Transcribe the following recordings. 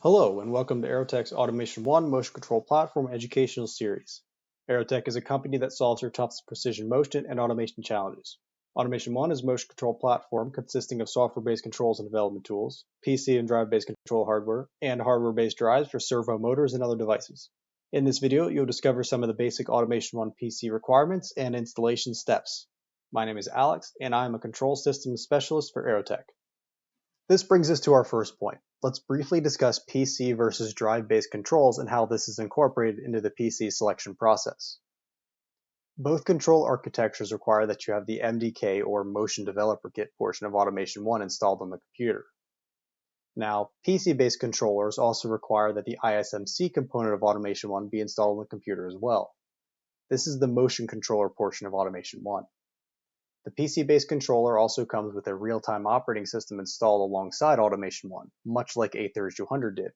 Hello, and welcome to Aerotech's Automation1 motion control platform educational series. Aerotech is a company that solves your toughest precision motion and automation challenges. Automation1 is a motion control platform consisting of software-based controls and development tools, PC and drive-based control hardware, and hardware-based drives for servo motors and other devices. In this video, you'll discover some of the basic Automation1 PC requirements and installation steps. My name is Alex, and I am a control systems specialist for Aerotech. This brings us to our first point. Let's briefly discuss PC versus drive-based controls and how this is incorporated into the PC selection process. Both control architectures require that you have the MDK or Motion Developer Kit portion of Automation1 installed on the computer. Now, PC-based controllers also require that the ISMC component of Automation1 be installed on the computer as well. This is the motion controller portion of Automation1. The PC-based controller also comes with a real-time operating system installed alongside Automation1, much like A3200 did.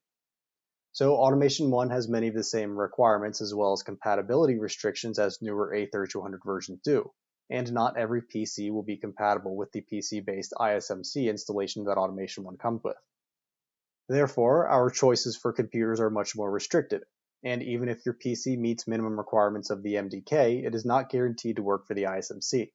So Automation1 has many of the same requirements as well as compatibility restrictions as newer A3200 versions do, and not every PC will be compatible with the PC-based ISMC installation that Automation1 comes with. Therefore, our choices for computers are much more restricted, and even if your PC meets minimum requirements of the MDK, it is not guaranteed to work for the ISMC.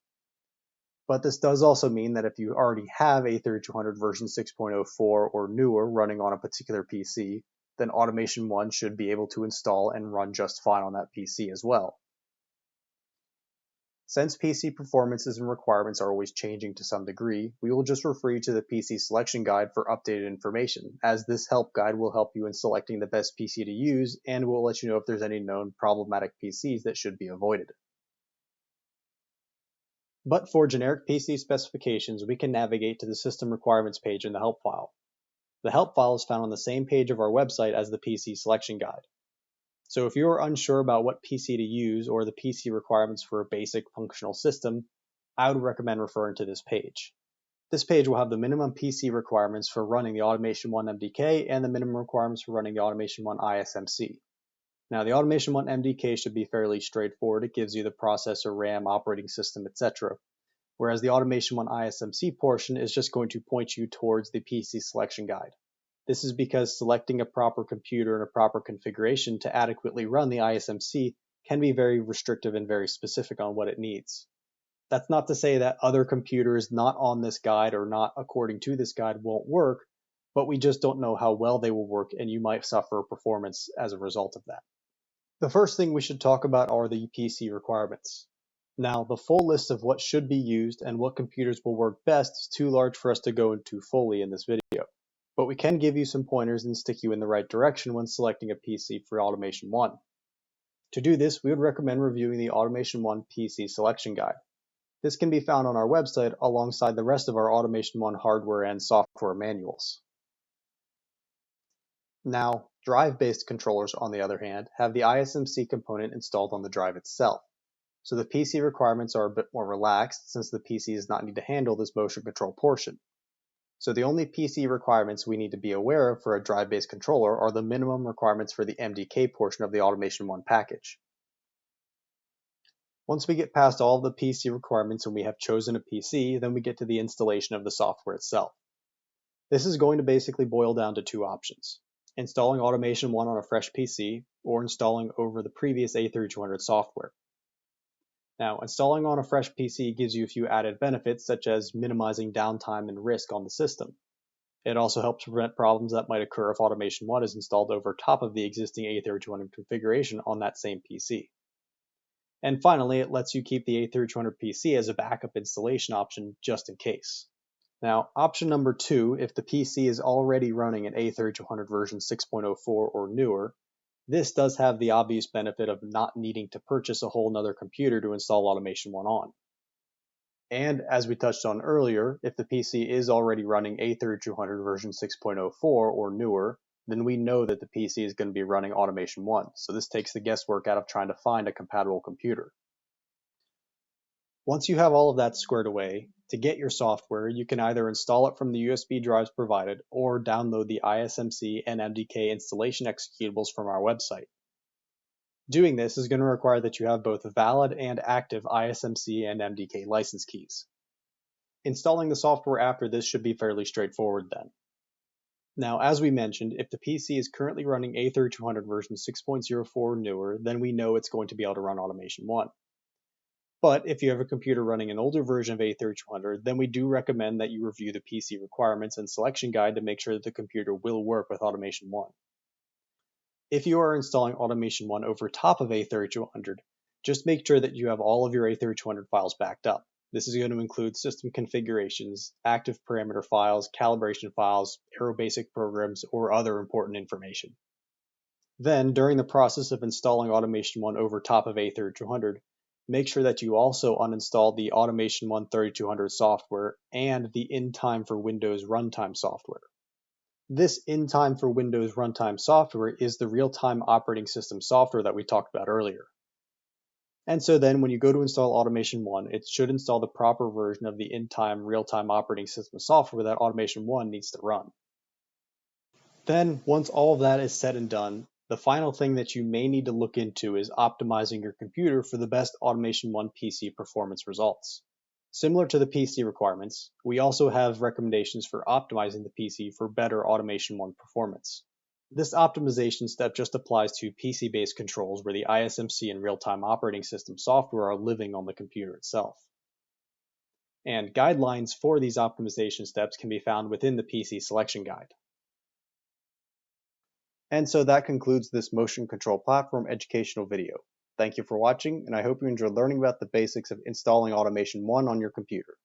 But this does also mean that if you already have A3200 version 6.04 or newer running on a particular PC, then Automation1 should be able to install and run just fine on that PC as well. Since PC performances and requirements are always changing to some degree, we will just refer you to the PC selection guide for updated information, as this help guide will help you in selecting the best PC to use and will let you know if there's any known problematic PCs that should be avoided. But for generic PC specifications, we can navigate to the System Requirements page in the help file. The help file is found on the same page of our website as the PC selection guide. So if you are unsure about what PC to use or the PC requirements for a basic functional system, I would recommend referring to this page. This page will have the minimum PC requirements for running the Automation1 MDK and the minimum requirements for running the Automation1 ISMC. Now, the Automation1 MDK should be fairly straightforward. It gives you the processor, RAM, operating system, etc. Whereas the Automation1 ISMC portion is just going to point you towards the PC selection guide. This is because selecting a proper computer and a proper configuration to adequately run the ISMC can be very restrictive and very specific on what it needs. That's not to say that other computers not on this guide or not according to this guide won't work, but we just don't know how well they will work, and you might suffer performance as a result of that. The first thing we should talk about are the PC requirements. Now, the full list of what should be used and what computers will work best is too large for us to go into fully in this video, but we can give you some pointers and stick you in the right direction when selecting a PC for Automation1. To do this, we would recommend reviewing the Automation1 PC selection guide. This can be found on our website alongside the rest of our Automation1 hardware and software manuals. Now, drive-based controllers, on the other hand, have the ISMC component installed on the drive itself. So the PC requirements are a bit more relaxed since the PC does not need to handle this motion control portion. So the only PC requirements we need to be aware of for a drive-based controller are the minimum requirements for the MDK portion of the Automation1 package. Once we get past all of the PC requirements and we have chosen a PC, then we get to the installation of the software itself. This is going to basically boil down to two options: installing Automation1 on a fresh PC or installing over the previous A3200 software. Now, installing on a fresh PC gives you a few added benefits, such as minimizing downtime and risk on the system. It also helps prevent problems that might occur if Automation1 is installed over top of the existing A3200 configuration on that same PC. And finally, it lets you keep the A3200 PC as a backup installation option just in case. Now, option number 2, if the PC is already running an A3200 version 6.04 or newer, this does have the obvious benefit of not needing to purchase a whole nother computer to install Automation1 on. And as we touched on earlier, if the PC is already running A3200 version 6.04 or newer, then we know that the PC is going to be running Automation1, so this takes the guesswork out of trying to find a compatible computer. Once you have all of that squared away, to get your software, you can either install it from the USB drives provided or download the ISMC and MDK installation executables from our website. Doing this is going to require that you have both valid and active ISMC and MDK license keys. Installing the software after this should be fairly straightforward then. Now, as we mentioned, if the PC is currently running A3200 version 6.04 or newer, then we know it's going to be able to run Automation 1. But if you have a computer running an older version of A3200, then we do recommend that you review the PC requirements and selection guide to make sure that the computer will work with Automation 1. If you are installing Automation 1 over top of A3200, just make sure that you have all of your A3200 files backed up. This is going to include system configurations, active parameter files, calibration files, Aerobasic programs, or other important information. Then, during the process of installing Automation 1 over top of A3200, make sure that you also uninstall the Automation 1 3200 software and the InTime for Windows Runtime software. This InTime for Windows Runtime software is the real-time operating system software that we talked about earlier. And so then when you go to install Automation 1, it should install the proper version of the InTime real-time operating system software that Automation 1 needs to run. Then, once all of that is said and done, the final thing that you may need to look into is optimizing your computer for the best Automation 1 PC performance results. Similar to the PC requirements, we also have recommendations for optimizing the PC for better Automation 1 performance. This optimization step just applies to PC-based controls where the ISMC and real-time operating system software are living on the computer itself. And guidelines for these optimization steps can be found within the PC selection guide. And so that concludes this motion control platform educational video. Thank you for watching, and I hope you enjoyed learning about the basics of installing Automation 1 on your computer.